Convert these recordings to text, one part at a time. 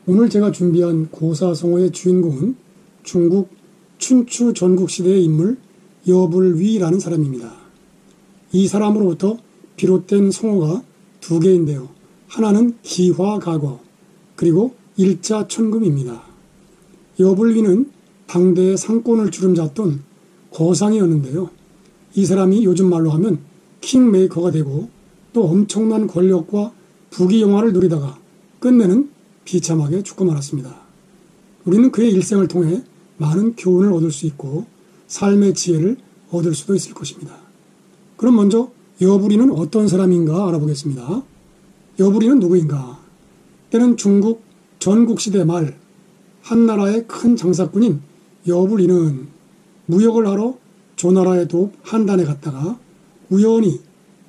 오늘 제가 준비한 고사성어의 주인공은 중국 춘추 전국시대의 인물 여불위라는 사람입니다. 이 사람으로부터 비롯된 성어가 두 개인데요. 하나는 기화가거, 그리고 일자천금입니다. 여불위는 당대의 상권을 주름잡던 거상이었는데요. 이 사람이 요즘 말로 하면 킹메이커가 되고 또 엄청난 권력과 부귀영화를 누리다가 끝내는 비참하게 죽고 말았습니다. 우리는 그의 일생을 통해 많은 교훈을 얻을 수 있고 삶의 지혜를 얻을 수도 있을 것입니다. 그럼 먼저 여불위는 어떤 사람인가 알아보겠습니다. 여불위는 누구인가? 때는 중국 전국시대 말 한나라의 큰 장사꾼인 여불위는 무역을 하러 조나라의 도읍 한단에 갔다가 우연히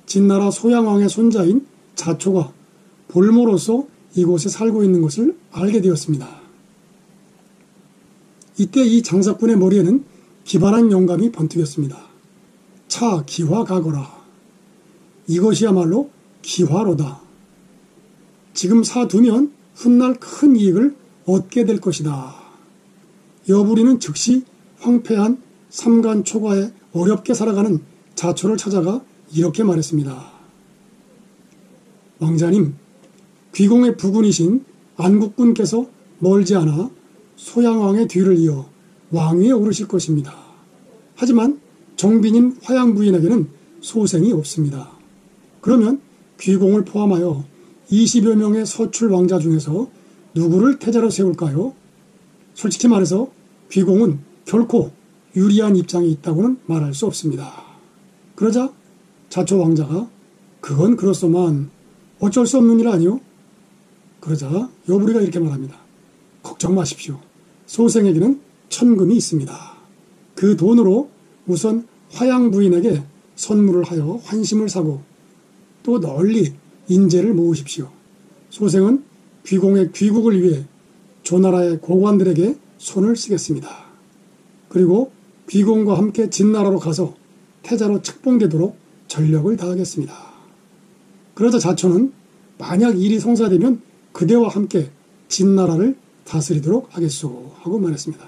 진나라 소양왕의 손자인 자초가 볼모로서 이곳에 살고 있는 것을 알게 되었습니다. 이때 이 장사꾼의 머리에는 기발한 영감이 번뜩였습니다. 차 기화가거라. 이것이야말로 기화로다. 지금 사두면 훗날 큰 이익을 얻게 될 것이다. 여불위는 즉시 황폐한 삼간 초과에 어렵게 살아가는 자초를 찾아가 이렇게 말했습니다. 왕자님, 귀공의 부군이신 안국군께서 멀지 않아 소양왕의 뒤를 이어 왕위에 오르실 것입니다. 하지만 정빈인 화양부인에게는 소생이 없습니다. 그러면 귀공을 포함하여 20여 명의 서출 왕자 중에서 누구를 태자로 세울까요? 솔직히 말해서 귀공은 결코 유리한 입장에 있다고는 말할 수 없습니다. 그러자 자초 왕자가 그건 그렇소만 어쩔 수 없는 일 아니오? 그러자 여불위가 이렇게 말합니다. 걱정 마십시오. 소생에게는 천금이 있습니다. 그 돈으로 우선 화양부인에게 선물을 하여 환심을 사고 또 널리 인재를 모으십시오. 소생은 귀공의 귀국을 위해 조나라의 고관들에게 손을 쓰겠습니다. 그리고 귀공과 함께 진나라로 가서 태자로 책봉되도록 전력을 다하겠습니다. 그러자 자초는 만약 일이 성사되면 그대와 함께 진나라를 다스리도록 하겠소 하고 말했습니다.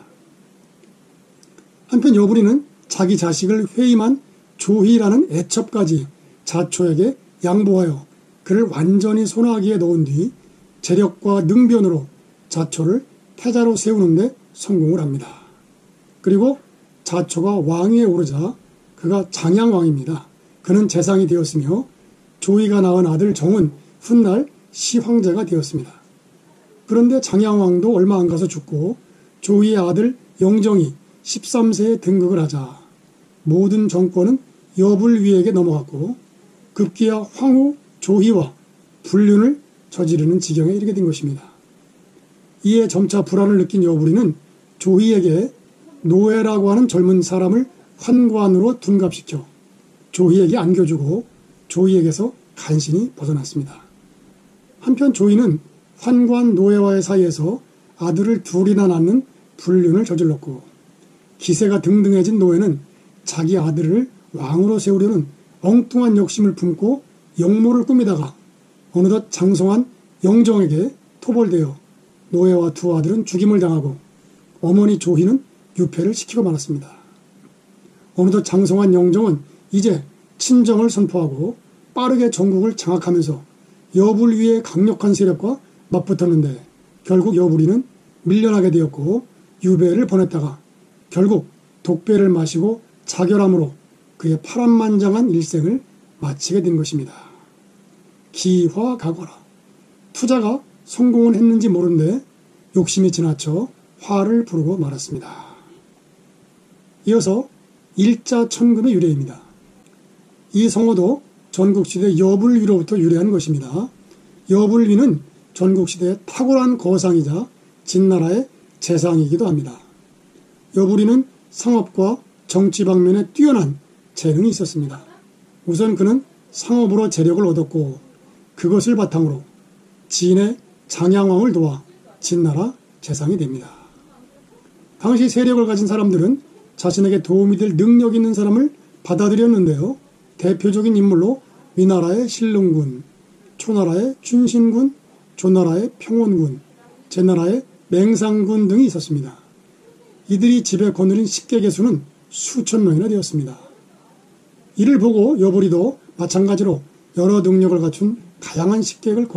한편 여불위는 자기 자식을 회임한 조희라는 애첩까지 자초에게 양보하여 그를 완전히 손아귀에 넣은 뒤 재력과 능변으로 자초를 태자로 세우는데 성공을 합니다. 그리고 자초가 왕위에 오르자 그가 장양왕입니다. 그는 재상이 되었으며 조희가 낳은 아들 정은 훗날 시황제가 되었습니다. 그런데 장양왕도 얼마 안 가서 죽고 조희의 아들 영정이 13세에 등극을 하자 모든 정권은 여불위에게 넘어갔고 급기야 황후 조희와 불륜을 저지르는 지경에 이르게 된 것입니다. 이에 점차 불안을 느낀 여불위는 조희에게 노예라고 하는 젊은 사람을 환관으로 둔갑시켜 조희에게 안겨주고 조희에게서 간신히 벗어났습니다. 한편 조희는 환관 노예와의 사이에서 아들을 둘이나 낳는 불륜을 저질렀고 기세가 등등해진 노예는 자기 아들을 왕으로 세우려는 엉뚱한 욕심을 품고 영모를 꾸미다가 어느덧 장성한 영정에게 토벌되어 노예와 두 아들은 죽임을 당하고 어머니 조희는 유폐를 시키고 말았습니다. 어느덧 장성한 영정은 이제 친정을 선포하고 빠르게 전국을 장악하면서 여불위의 강력한 세력과 맞붙었는데 결국 여불위는 밀려나게 되었고 유배를 보냈다가 결국 독배를 마시고 자결함으로 그의 파란만장한 일생을 마치게 된 것입니다. 기화가거라. 투자가 성공은 했는지 모르는데 욕심이 지나쳐 화를 부르고 말았습니다. 이어서 일자천금의 유래입니다. 이 성어도 전국시대 여불위로부터 유래한 것입니다. 여불위는 전국시대의 탁월한 거상이자 진나라의 재상이기도 합니다. 여불위는 상업과 정치 방면에 뛰어난 재능이 있었습니다. 우선 그는 상업으로 재력을 얻었고 그것을 바탕으로 진의 장양왕을 도와 진나라 재상이 됩니다. 당시 세력을 가진 사람들은 자신에게 도움이 될 능력 있는 사람을 받아들였는데요. 대표적인 인물로 위나라의 신릉군, 초나라의 춘신군, 조나라의 평원군, 제나라에 맹상군 등이 있었습니다. 이들이 집에 거느린 식객의 수는 수천 명이나 되었습니다. 이를 보고 여부리도 마찬가지로 여러 능력을 갖춘 다양한 식객을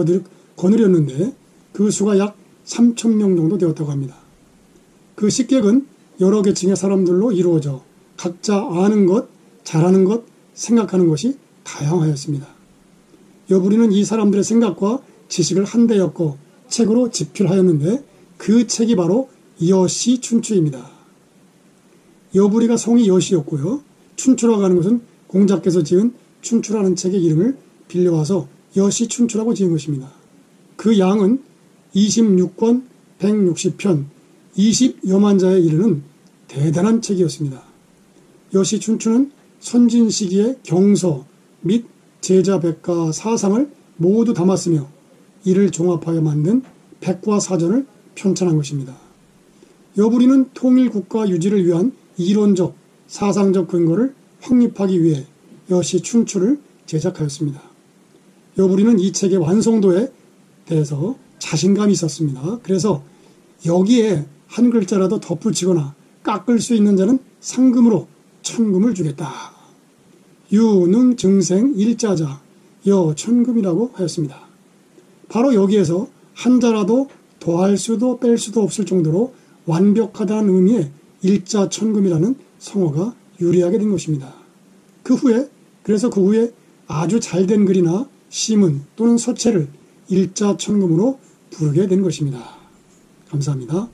거느렸는데 그 수가 약 3천 명 정도 되었다고 합니다. 그 식객은 여러 계층의 사람들로 이루어져 각자 아는 것, 잘하는 것, 생각하는 것이 다양하였습니다. 여부리는 이 사람들의 생각과 지식을 한데 엮어 책으로 집필하였는데 그 책이 바로 여시춘추입니다. 여부리가 성이 여시였고요. 춘추라고 하는 것은 공자께서 지은 춘추라는 책의 이름을 빌려와서 여시춘추라고 지은 것입니다. 그 양은 26권 160편 20여만 자에 이르는 대단한 책이었습니다. 여시춘추는 선진 시기의 경서 및 제자백과 사상을 모두 담았으며 이를 종합하여 만든 백과사전을 편찬한 것입니다. 여부리는 통일국가 유지를 위한 이론적, 사상적 근거를 확립하기 위해 여시춘추를 제작하였습니다. 여부리는 이 책의 완성도에 대해서 자신감이 있었습니다. 그래서 여기에 한 글자라도 덧붙이거나 깎을 수 있는 자는 상금으로 천금을 주겠다. 유능 증생 일자자 여천금이라고 하였습니다. 바로 여기에서 한 자라도 더할 수도 뺄 수도 없을 정도로 완벽하다는 의미의 일자천금이라는 성어가 유래하게 된 것입니다. 그래서 그 후에 아주 잘된 글이나 시문 또는 서체를 일자천금으로 부르게 된 것입니다. 감사합니다.